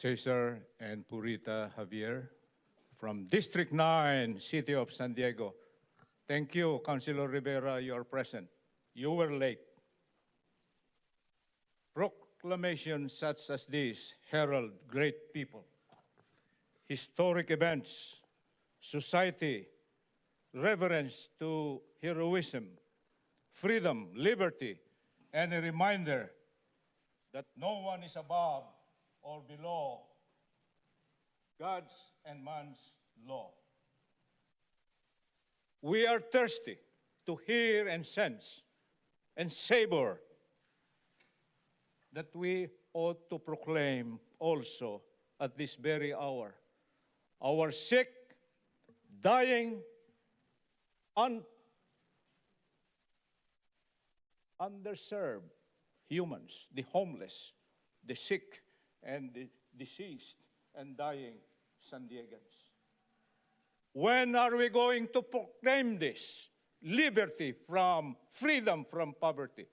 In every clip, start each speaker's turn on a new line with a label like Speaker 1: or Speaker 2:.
Speaker 1: Cesar and Purita Javier from District 9, City of San Diego. Thank you, Councilor Rivera, you are present. You were late. Proclamations such as this herald great people, historic events, society, reverence to heroism, freedom, liberty, and a reminder that no one is above or below God's and man's law. We are thirsty to hear and sense and savor that we ought to proclaim also at this very hour. Our sick, dying, underserved humans, the homeless, the sick, and the deceased and dying San Diegans. When are we going to proclaim this? Liberty from, freedom from poverty,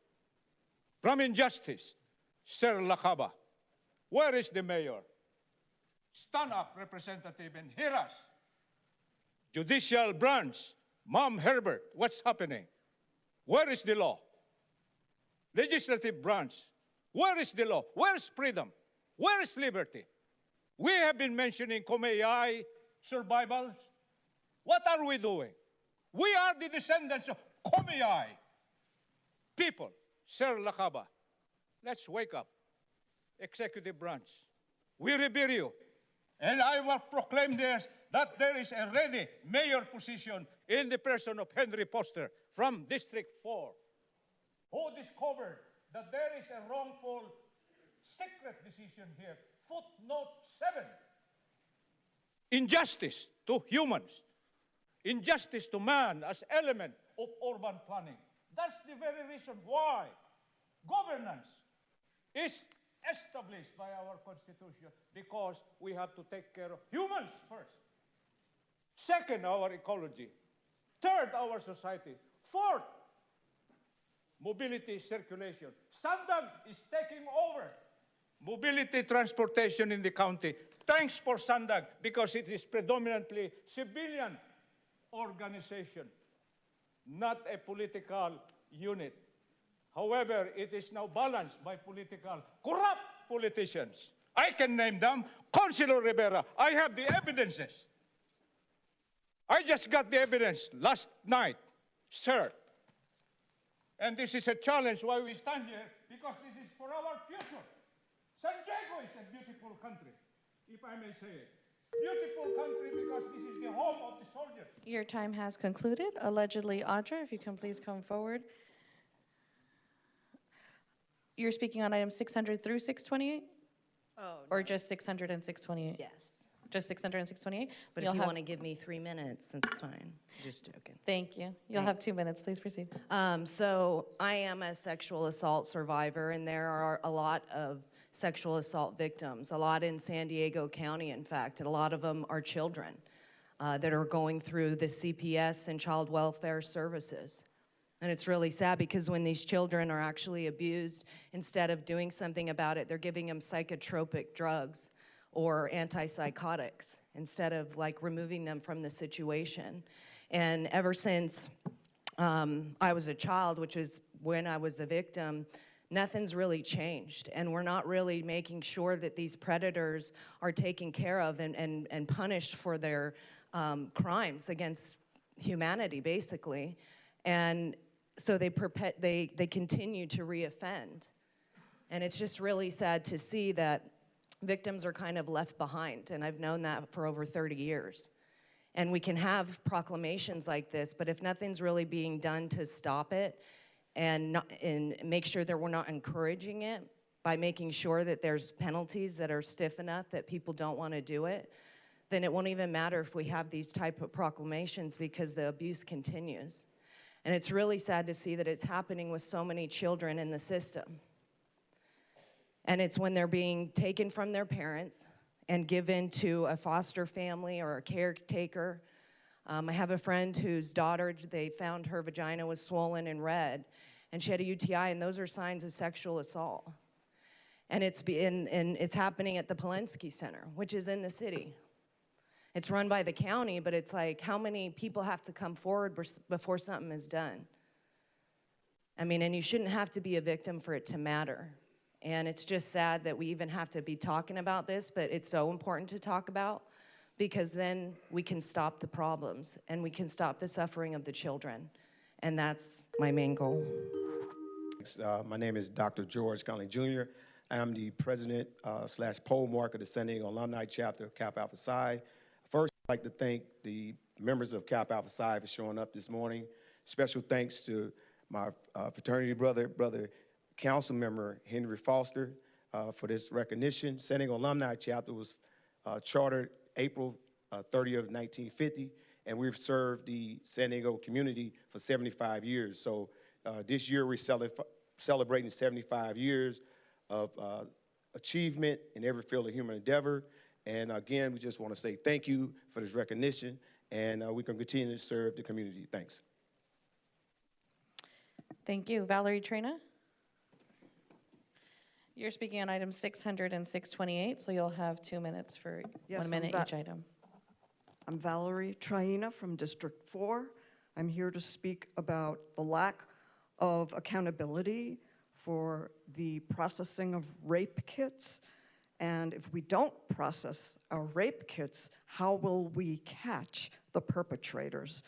Speaker 1: from injustice. Sir Lakaba, where is the mayor? Stand up, representative, and hear us. Judicial branch, Mom Herbert, what's happening? Where is the law? Legislative branch, where is the law? Where is freedom? Where is liberty? We have been mentioning Kumeyaay survivals. What are we doing? We are the descendants of Kumeyaay people. Sir Lakaba, let's wake up. Executive branch, we revere you. And I will proclaim this, that there is a ready mayor position in the person of Henry Foster from District 4, who discovered that there is a wrongful secret decision here. Footnote 7. Injustice to humans. Injustice to man as element of urban planning. That's the very reason why governance is established by our Constitution, because we have to take care of humans first. Second, our ecology. Third, our society. Fourth, mobility, circulation. Sandag is taking over mobility, transportation in the county. Thanks for Sandag, because it is predominantly civilian organization, not a political unit. However, it is now balanced by political, corrupt politicians. I can name them. Councilor Rivera, I have the evidences. I just got the evidence last night, sir. And this is a challenge why we stand here, because this is for our future. San Diego is a beautiful country, if I may say it. Beautiful country because this is the home of the soldiers.
Speaker 2: Your time has concluded. Allegedly, Audra, if you can please come forward. You're speaking on items 600 through 628?
Speaker 3: Oh, no.
Speaker 2: Or just 600 and 628?
Speaker 3: Yes.
Speaker 2: Just 600 and 628?
Speaker 3: But if you want to give me 3 minutes, that's fine. Just joking.
Speaker 2: Thank you. You'll have 2 minutes. Please proceed.
Speaker 3: So I am a sexual assault survivor, and there are a lot of sexual assault victims, a lot in San Diego County, in fact, and a lot of them are children that are going through the CPS and child welfare services. And it's really sad, because when these children are actually abused, instead of doing something about it, they're giving them psychotropic drugs or antipsychotics instead of like removing them from the situation. And ever since I was a child, which is when I was a victim, nothing's really changed. And we're not really making sure that these predators are taken care of and punished for their crimes against humanity, basically. And so they continue to reoffend. And it's just really sad to see that victims are kind of left behind. And I've known that for over 30 years. And we can have proclamations like this, but if nothing's really being done to stop it and make sure that we're not encouraging it by making sure that there's penalties that are stiff enough that people don't want to do it, then it won't even matter if we have these type of proclamations, because the abuse continues. And it's really sad to see that it's happening with so many children in the system. And it's when they're being taken from their parents and given to a foster family or a caretaker. I have a friend whose daughter, they found her vagina was swollen and red, and she had a UTI, and those are signs of sexual assault. And it's happening at the Polensky Center, which is in the city. It's run by the county, but it's like, how many people have to come forward before something is done? I mean, and you shouldn't have to be a victim for it to matter. And it's just sad that we even have to be talking about this, but it's so important to talk about, because then we can stop the problems and we can stop the suffering of the children. And that's my main goal.
Speaker 4: My name is Dr. George Conley Jr. I am the president / poll marker of the San Diego Alumni Chapter of Kappa Alpha Psi. First, I'd like to thank the members of Kappa Alpha Psi for showing up this morning. Special thanks to my fraternity brother council member Henry Foster for this recognition. San Diego Alumni Chapter was chartered April 30th, 1950, and we've served the San Diego community for 75 years. So this year we're celebrating 75 years of achievement in every field of human endeavor. And again, we just want to say thank you for this recognition, and we can continue to serve the community. Thanks.
Speaker 2: Thank you. Valerie Trina? You're speaking on items 600 and 628, so you'll have 2 minutes for
Speaker 5: Yes,
Speaker 2: 1 minute each item.
Speaker 5: I'm Valerie Traina from District 4. I'm here to speak about the lack of accountability for the processing of rape kits. And if we don't process our rape kits, how will we catch the perpetrators?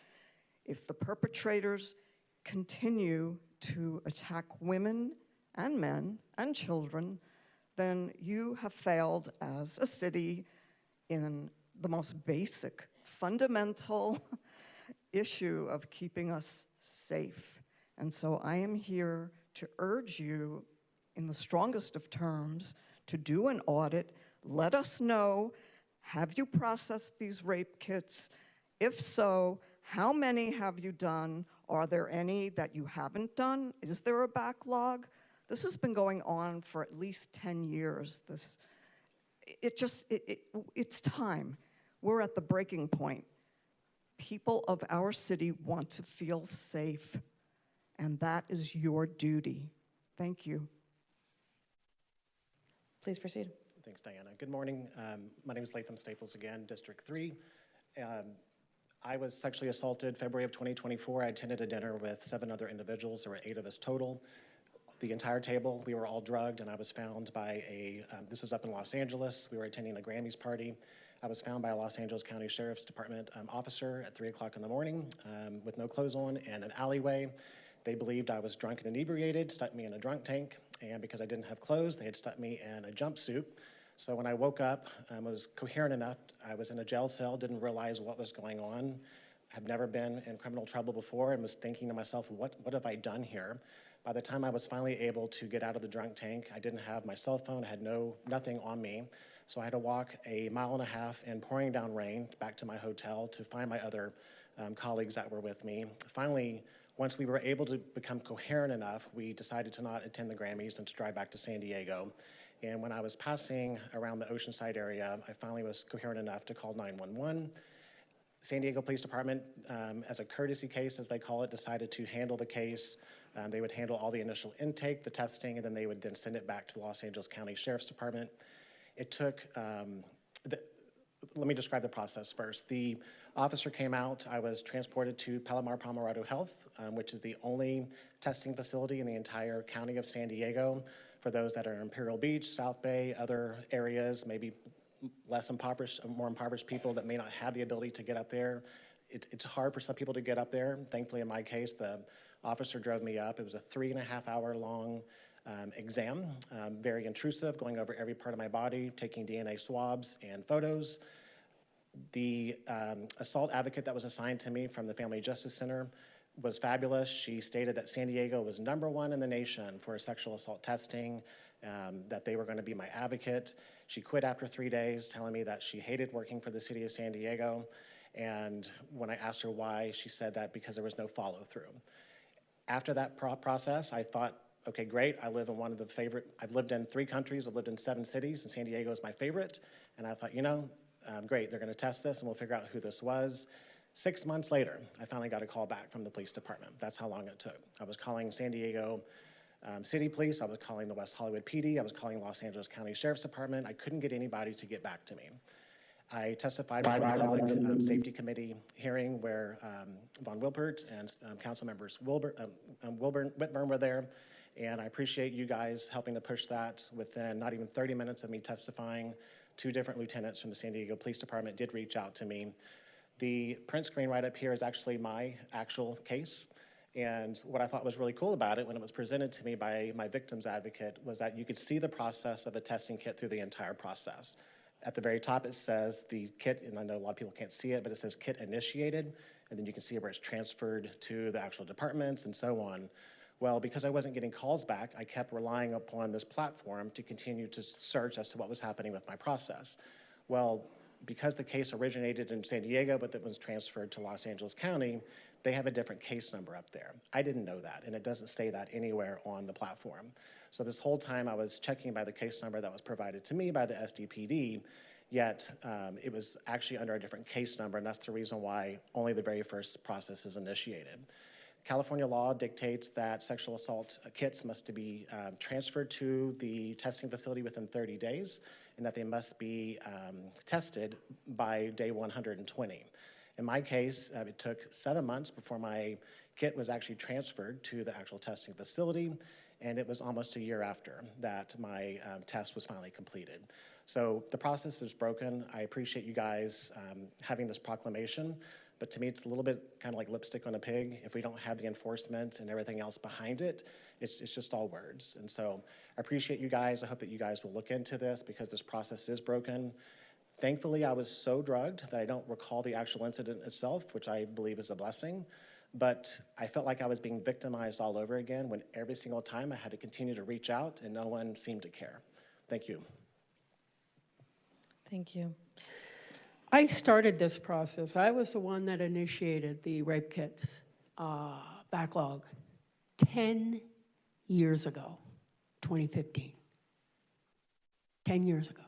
Speaker 5: If the perpetrators continue to attack women and men and children, then you have failed as a city in the most basic, fundamental issue of keeping us safe. And so I am here to urge you in the strongest of terms to do an audit. Let us know, have you processed these rape kits? If so, how many have you done? Are there any that you haven't done? Is there a backlog? This has been going on for at least 10 years. It's time. We're at the breaking point. People of our city want to feel safe, and that is your duty. Thank you.
Speaker 2: Please proceed.
Speaker 6: Thanks, Diana. Good morning. My name is Latham Staples again, District 3. I was sexually assaulted February of 2024. I attended a dinner with 7 other individuals. There were 8 of us total. The entire table, we were all drugged, and I was found by this was up in Los Angeles. We were attending a Grammys party. I was found by a Los Angeles County Sheriff's Department officer at 3 o'clock in the morning with no clothes on in an alleyway. They believed I was drunk and inebriated, stuck me in a drunk tank, and because I didn't have clothes, they had stuck me in a jumpsuit. So when I woke up, I was coherent enough. I was in a jail cell, didn't realize what was going on. I've never been in criminal trouble before and was thinking to myself, what have I done here? By the time I was finally able to get out of the drunk tank, I didn't have my cell phone, I had nothing on me. So I had to walk 1.5 miles in pouring down rain back to my hotel to find my other colleagues that were with me. Finally, once we were able to become coherent enough, we decided to not attend the Grammys and to drive back to San Diego. And when I was passing around the Oceanside area, I finally was coherent enough to call 911. San Diego Police Department, as a courtesy case, as they call it, decided to handle the case. They would handle all the initial intake, the testing, and then they would then send it back to the Los Angeles County Sheriff's Department. It took, let me describe the process first. The officer came out. I was transported to Palomar Pomerado Health, which is the only testing facility in the entire county of San Diego for those that are in Imperial Beach, South Bay, other areas, maybe less impoverished, more impoverished people that may not have the ability to get up there. It's hard for some people to get up there. Thankfully, in my case, the officer drove me up. It was a 3.5-hour long exam, very intrusive, going over every part of my body, taking DNA swabs and photos. The assault advocate that was assigned to me from the Family Justice Center was fabulous. She stated that San Diego was #1 in the nation for sexual assault testing, that they were going to be my advocate. She quit after 3 days, telling me that she hated working for the city of San Diego. And when I asked her why, she said that because there was no follow-through. After that process, I thought, okay, great. I've lived in 3 countries, I've lived in 7 cities, and San Diego is my favorite. And I thought, great, they're going to test this and we'll figure out who this was. 6 months later, I finally got a call back from the police department. That's how long it took. I was calling San Diego city police, I was calling the West Hollywood PD, I was calling Los Angeles County Sheriff's Department. I couldn't get anybody to get back to me. I testified before the Public Safety Committee hearing where Von Wilpert and council members Whitburn were there. And I appreciate you guys helping to push that. Within not even 30 minutes of me testifying, 2 different lieutenants from the San Diego Police Department did reach out to me. The print screen right up here is actually my actual case. And what I thought was really cool about it when it was presented to me by my victim's advocate was that you could see the process of a testing kit through the entire process. At the very top, it says the kit, and I know a lot of people can't see it, but it says kit initiated, and then you can see where it's transferred to the actual departments and so on. Well, because I wasn't getting calls back, I kept relying upon this platform to continue to search as to what was happening with my process. Well, because the case originated in San Diego, but it was transferred to Los Angeles County, they have a different case number up there. I didn't know that, and it doesn't say that anywhere on the platform. So this whole time I was checking by the case number that was provided to me by the SDPD, yet it was actually under a different case number, and that's the reason why only the very first process is initiated. California law dictates that sexual assault kits must be transferred to the testing facility within 30 days, and that they must be tested by day 120. In my case, it took 7 months before my kit was actually transferred to the actual testing facility, and it was almost a year after that my test was finally completed. So the process is broken. I appreciate you guys having this proclamation, but to me it's a little bit kind of like lipstick on a pig. If we don't have the enforcement and everything else behind it, it's just all words. And so I appreciate you guys. I hope that you guys will look into this because this process is broken. Thankfully, I was so drugged that I don't recall the actual incident itself, which I believe is a blessing. But I felt like I was being victimized all over again when every single time I had to continue to reach out and no one seemed to care. Thank you.
Speaker 2: Thank you.
Speaker 7: I started this process. I was the one that initiated the rape kits backlog 10 years ago, 2015. 10 years ago.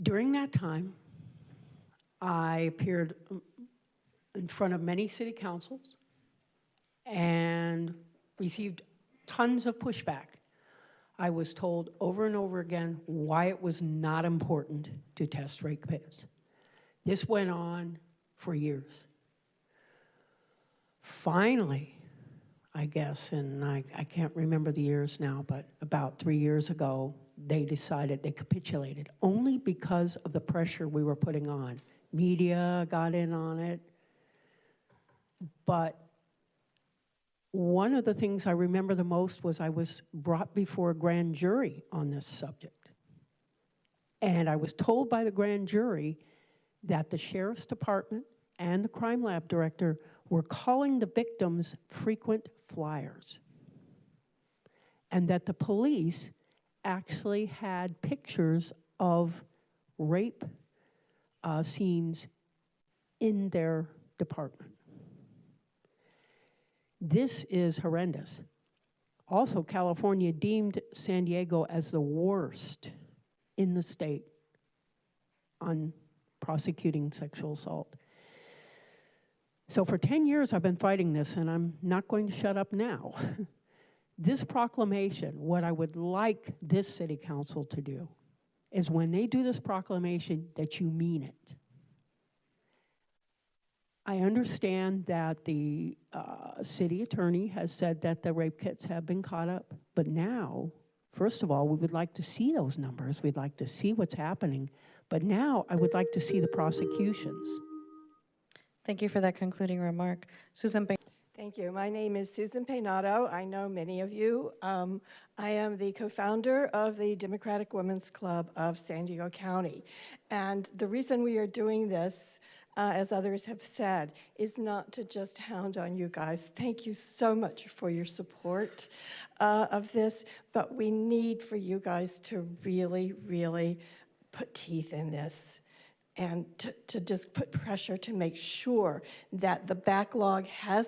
Speaker 7: During that time, I appeared in front of many city councils and received tons of pushback. I was told over and over again why it was not important to test rape kits. This went on for years. Finally, I guess, and I can't remember the years now, but about 3 years ago, they decided, they capitulated, only because of the pressure we were putting on. Media got in on it, but one of the things I remember the most was I was brought before a grand jury on this subject. And I was told by the grand jury that the sheriff's department and the crime lab director were calling the victims frequent flyers. And that the police actually had pictures of rape scenes in their department. This is horrendous. Also, California deemed San Diego as the worst in the state on prosecuting sexual assault. So for 10 years I've been fighting this, and I'm not going to shut up now. This proclamation, what I would like this city council to do is when they do this proclamation that you mean it. I understand that the city attorney has said that the rape kits have been caught up, but now, first of all, we would like to see those numbers. We'd like to see what's happening, but now I would like to see the prosecutions.
Speaker 2: Thank you for that concluding remark. Susan Bain.
Speaker 8: Thank you. My name is Susan Peinado. I know many of you. I am the co-founder of the Democratic Women's Club of San Diego County. And the reason we are doing this, as others have said, is not to just hound on you guys. Thank you so much for your support of this, but we need for you guys to really, really put teeth in this and to just put pressure to make sure that the backlog has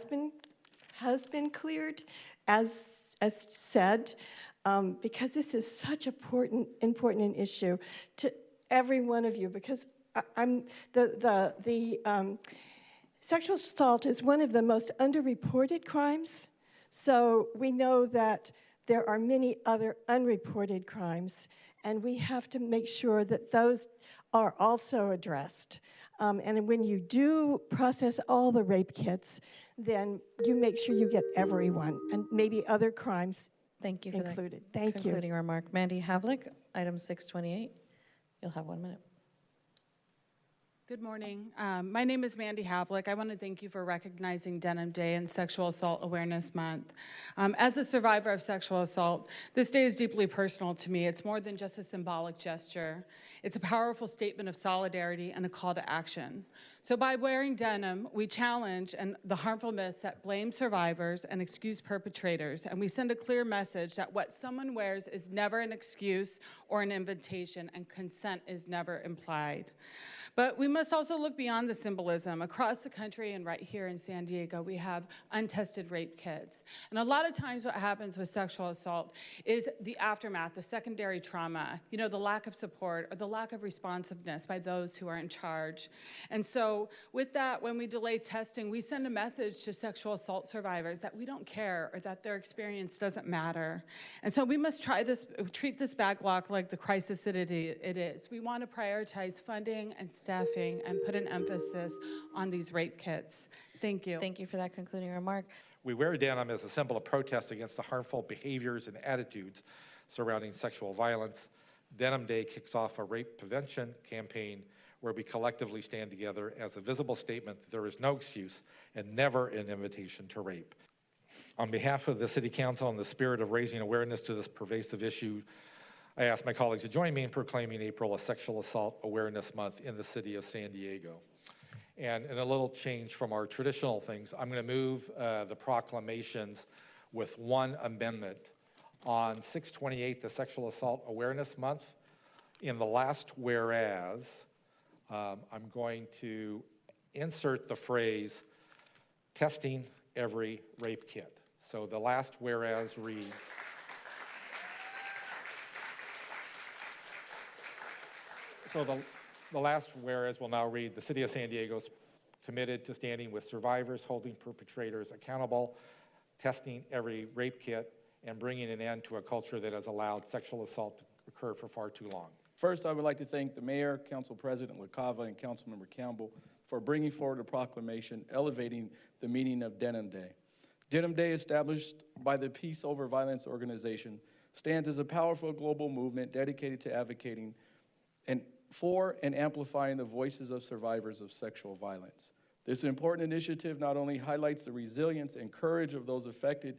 Speaker 8: been cleared, as said, because this is such important an issue to every one of you. Because sexual assault is one of the most underreported crimes, So we know that there are many other unreported crimes, and we have to make sure that those are also addressed. And when you do process all the rape kits, then you make sure you get everyone, and maybe other crimes
Speaker 2: Thank you for that
Speaker 8: included. Thank you.
Speaker 2: concluding remark. Mandy Havlick, item 628. You'll have 1 minute.
Speaker 9: Good morning. My name is Mandy Havlick. I want to thank you for recognizing Denim Day and Sexual Assault Awareness Month. As a survivor of sexual assault, this day is deeply personal to me. It's more than just a symbolic gesture. It's a powerful statement of solidarity and a call to action. So by wearing denim, we challenge the harmful myths that blame survivors and excuse perpetrators, and we send a clear message that what someone wears is never an excuse or an invitation, and consent is never implied. But we must also look beyond the symbolism. Across the country and right here in San Diego, we have untested rape kits. And a lot of times what happens with sexual assault is the aftermath, the secondary trauma, the lack of support or the lack of responsiveness by those who are in charge. And so with that, when we delay testing, we send a message to sexual assault survivors that we don't care or that their experience doesn't matter. And so we must treat this backlog like the crisis that it is. We want to prioritize funding and staffing and put an emphasis on these rape kits. Thank you.
Speaker 2: Thank you for that concluding remark.
Speaker 10: We wear denim as a symbol of protest against the harmful behaviors and attitudes surrounding sexual violence. Denim Day kicks off a rape prevention campaign where we collectively stand together as a visible statement that there is no excuse and never an invitation to rape. On behalf of the City Council, in the spirit of raising awareness to this pervasive issue, I ask my colleagues to join me in proclaiming April a Sexual Assault Awareness Month in the city of San Diego. And in a little change from our traditional things, I'm going to move the proclamations with one amendment. On 6/28, the Sexual Assault Awareness Month, in the last whereas, I'm going to insert the phrase, testing every rape kit. So the last whereas reads, so the last whereas will now read, the City of San Diego is committed to standing with survivors, holding perpetrators accountable, testing every rape kit, and bringing an end to a culture that has allowed sexual assault to occur for far too long.
Speaker 11: First, I would like to thank the Mayor, Council President LaCava, and Councilmember Campbell for bringing forward a proclamation elevating the meaning of Denim Day. Denim Day, established by the Peace Over Violence organization, stands as a powerful global movement dedicated to advocating for and amplifying the voices of survivors of sexual violence. This important initiative not only highlights the resilience and courage of those affected,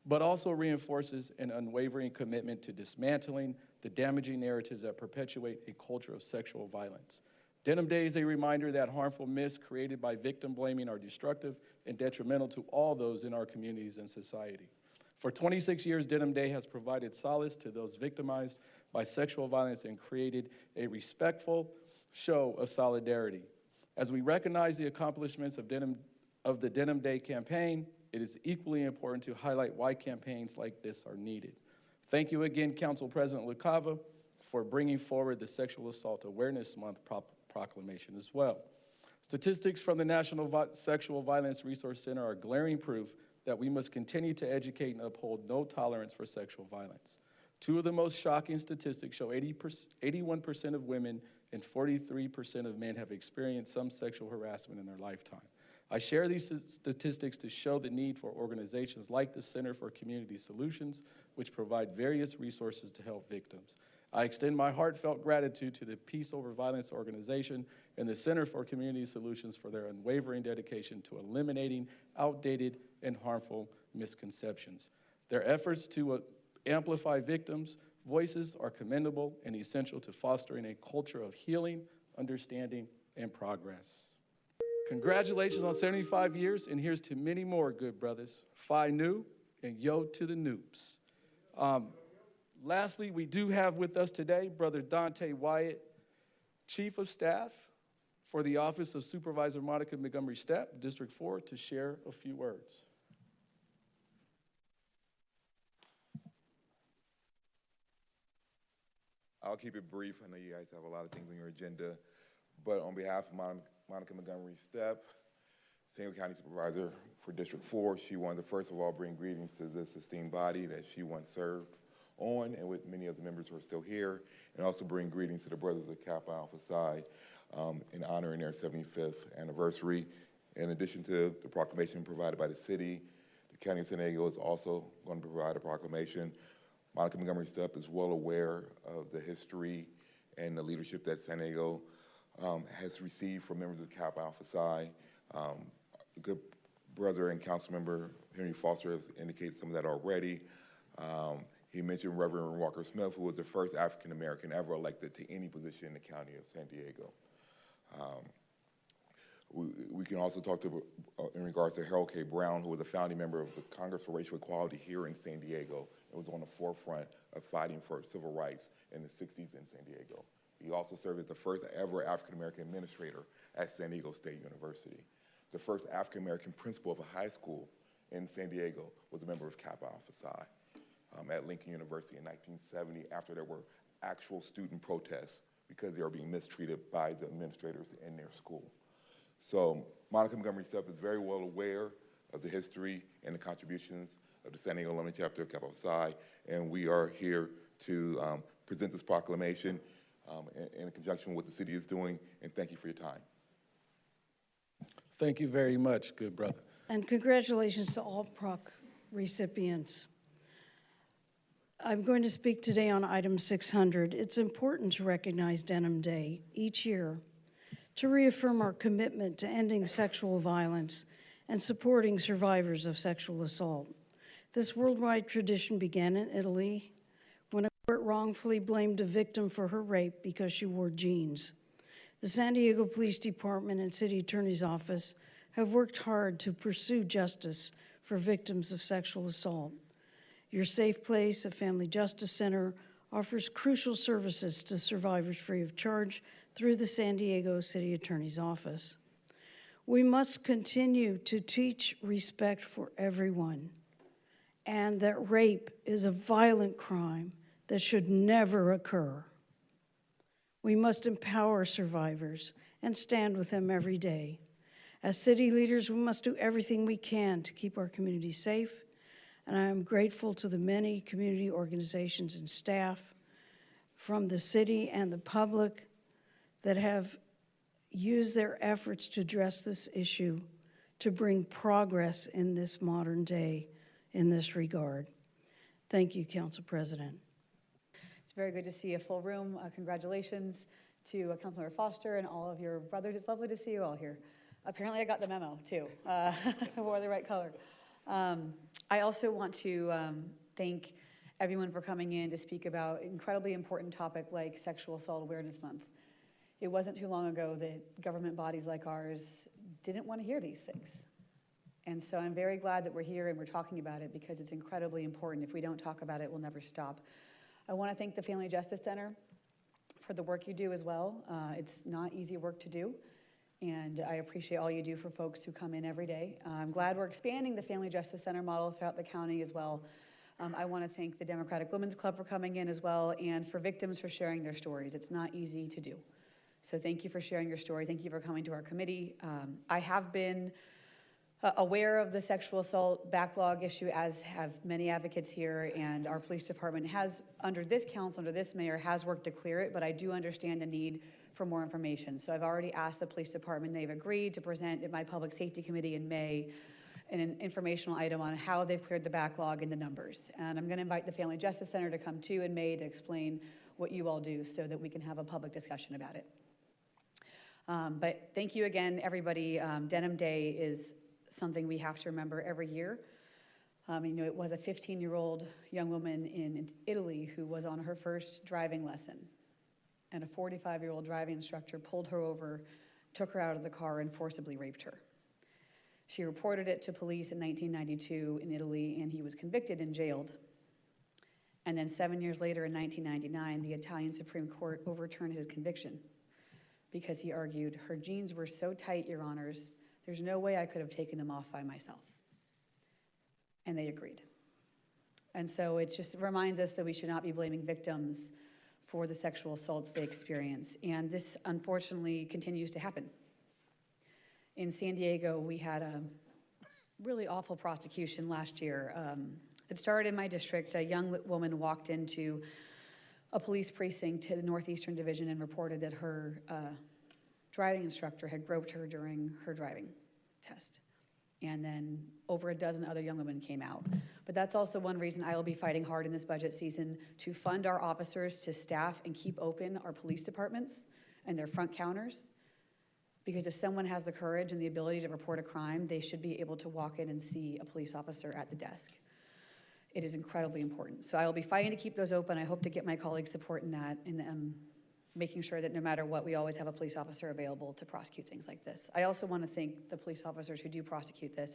Speaker 11: but also reinforces an unwavering commitment to dismantling the damaging narratives that perpetuate a culture of sexual violence. Denim Day is a reminder that harmful myths created by victim blaming are destructive and detrimental to all those in our communities and society. For 26 years, Denim Day has provided solace to those victimized by sexual violence and created a respectful show of solidarity. As we recognize the accomplishments of the Denim Day campaign, it is equally important to highlight why campaigns like this are needed. Thank you again, Council President LaCava, for bringing forward the Sexual Assault Awareness Month proclamation as well. Statistics from the National Sexual Violence Resource Center are glaring proof that we must continue to educate and uphold no tolerance for sexual violence. Two of the most shocking statistics show 81% of women and 43% of men have experienced some sexual harassment in their lifetime. I share these statistics to show the need for organizations like the Center for Community Solutions, which provide various resources to help victims. I extend my heartfelt gratitude to the Peace Over Violence organization and the Center for Community Solutions for their unwavering dedication to eliminating outdated and harmful misconceptions. Their efforts to amplify victims' voices are commendable and essential to fostering a culture of healing, understanding, and progress. Congratulations on 75 years, and here's to many more, good brothers. Phi Nu and yo to the noobs. Lastly, we do have with us today Brother Dante Wyatt, Chief of Staff for the Office of Supervisor Monica Montgomery Stepp, District 4, to share a few words.
Speaker 12: I'll keep it brief. I know you guys have a lot of things on your agenda, but on behalf of Monica Montgomery Stepp, San Diego County Supervisor for District 4. She wanted to first of all bring greetings to this esteemed body that she once served on, and with many of the members who are still here, and also bring greetings to the Brothers of Kappa Alpha Psi in honoring their 75th anniversary. In addition to the proclamation provided by the city, the County of San Diego is also going to provide a proclamation. Monica Montgomery Stepp is well aware of the history and the leadership that San Diego has received from members of Kappa Alpha Psi. Good brother and council member Henry Foster has indicated some of that already. He mentioned Reverend Walker Smith, who was the first African American ever elected to any position in the county of San Diego. We can also talk to, in regards to Harold K. Brown, who was a founding member of the Congress for Racial Equality here in San Diego. It was on the forefront of fighting for civil rights in the 60s in San Diego. He also served as the first ever African American administrator at San Diego State University. The first African American principal of a high school in San Diego was a member of Kappa Alpha Psi at Lincoln University in 1970, after there were actual student protests because they were being mistreated by the administrators in their school. So Monica Montgomery Stepp is very well aware of the history and the contributions of the San Diego Alumni Chapter of Kappa Alpha Psi, and we are here to present this proclamation in conjunction with what the city is doing, and thank you for your time.
Speaker 11: Thank you very much, good brother.
Speaker 13: And congratulations to all PROC recipients. I'm going to speak today on item 600. It's important to recognize Denim Day each year to reaffirm our commitment to ending sexual violence and supporting survivors of sexual assault. This worldwide tradition began in Italy when a court wrongfully blamed a victim for her rape because she wore jeans. The San Diego Police Department and City Attorney's Office have worked hard to pursue justice for victims of sexual assault. Your Safe Place, a family justice center, offers crucial services to survivors free of charge through the San Diego City Attorney's Office. We must continue to teach respect for everyone, and that rape is a violent crime that should never occur. We must empower survivors and stand with them every day. As city leaders, we must do everything we can to keep our community safe, and I am grateful to the many community organizations and staff from the city and the public that have used their efforts to address this issue to bring progress in this modern day in this regard. Thank you, Council President.
Speaker 14: It's very good to see a full room. Congratulations to Councilmember Foster and all of your brothers. It's lovely to see you all here. Apparently I got the memo too. I wore the right color. I also want to thank everyone for coming in to speak about an incredibly important topic like Sexual Assault Awareness Month. It wasn't too long ago that government bodies like ours didn't want to hear these things. And so I'm very glad that we're here and we're talking about it because it's incredibly important. If we don't talk about it, we'll never stop. I want to thank the Family Justice Center for the work you do as well. It's not easy work to do, and I appreciate all you do for folks who come in every day. I'm glad we're expanding the Family Justice Center model throughout the county as well. I want to thank the Democratic Women's Club for coming in as well, and for victims for sharing their stories. It's not easy to do. So thank you for sharing your story. Thank you for coming to our committee. I have been aware of the sexual assault backlog issue, as have many advocates here, and our police department has, under this council, under this mayor, has worked to clear it, but I do understand the need for more information. So I've already asked the police department, they've agreed to present at my public safety committee in May an informational item on how they've cleared the backlog and the numbers. And I'm going to invite the Family Justice Center to come too in May to explain what you all do so that we can have a public discussion about it. But thank you again, everybody. Denim Day is something we have to remember every year. It was a 15-year-old young woman in Italy who was on her first driving lesson, and a 45-year-old driving instructor pulled her over, took her out of the car, and forcibly raped her. She reported it to police in 1992 in Italy, and he was convicted and jailed. And then 7 years later, in 1999, the Italian Supreme Court overturned his conviction because he argued, "Her jeans were so tight, Your Honors, there's no way I could have taken them off by myself." And they agreed. And so it just reminds us that we should not be blaming victims for the sexual assaults they experience. And this, unfortunately, continues to happen. In San Diego, we had a really awful prosecution last year. It started in my district. A young woman walked into a police precinct to the Northeastern Division and reported that her driving instructor had groped her during her driving test. And then over a dozen other young women came out. But that's also one reason I will be fighting hard in this budget season to fund our officers to staff and keep open our police departments and their front counters. Because if someone has the courage and the ability to report a crime, they should be able to walk in and see a police officer at the desk. It is incredibly important. So I will be fighting to keep those open. I hope to get my colleagues' support in that, and making sure that no matter what, we always have a police officer available to prosecute things like this. I also want to thank the police officers who do prosecute this,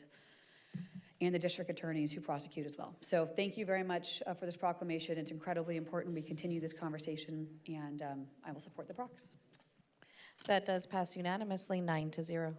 Speaker 14: and the district attorneys who prosecute as well. So thank you very much for this proclamation. It's incredibly important we continue this conversation, and I will support the procs.
Speaker 2: That does pass unanimously, 9-0.